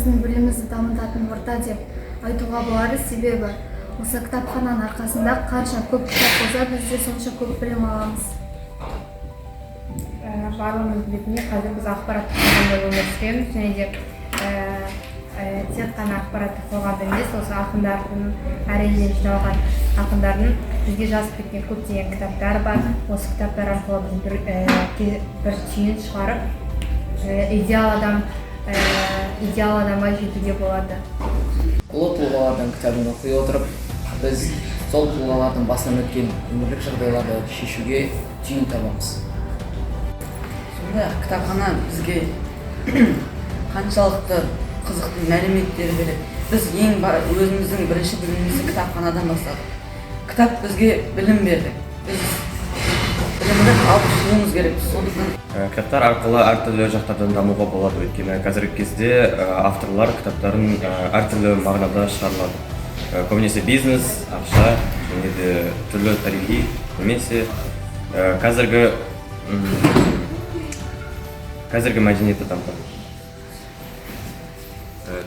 біздің білімімізді дамытатын орта деп айтуға болады. Себебі осы кітапхананың арқасында қанша көп кітап болса, біз де сонша көп білім аламыз. Барлығымыз білетіндей, қазір біз ақпараттық қоғамда өмір сүреміз, және де тек қана ақпараттық қоғамда емес, осы ақындардың, әр елден жиналған ақындардың бізге жазып кеткен көптеген кітаптар бар. Осы кітаптар арқылы біз бір түйін шығарып, идеал адамға жетуге болады. Ұлы тұлғалардың кітабын оқи отырып, біз сол тұлғалардың басынан өткен өмірлік жағдайларды шешуге түйін табамыз. Кітапхана бізге қаншалықты қызықты мәліметтер береді. Біз өзіміздің бірінші білімімізді кітапханадан бастадық. Кітап бізге білім берді. Біз білімді алып шығуымыз керек. Кітаптар арқылы әртүрлі жақтардан дамуға болады. Өйткені қазіргі кезде авторлар кітаптарын әртүрлі мағынада шығарылады. Көбінесе бизнес, ақша, және де түрлі тарихи, немесе қазіргі мәдениетті дамытады.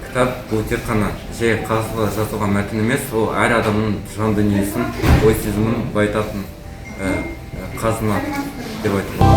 Кітап бұл тек қана жай қағазға жазылған мәтін емес, ол әр адамның жан дүниесін, ой сезімін байытатын қазына деп айтылады.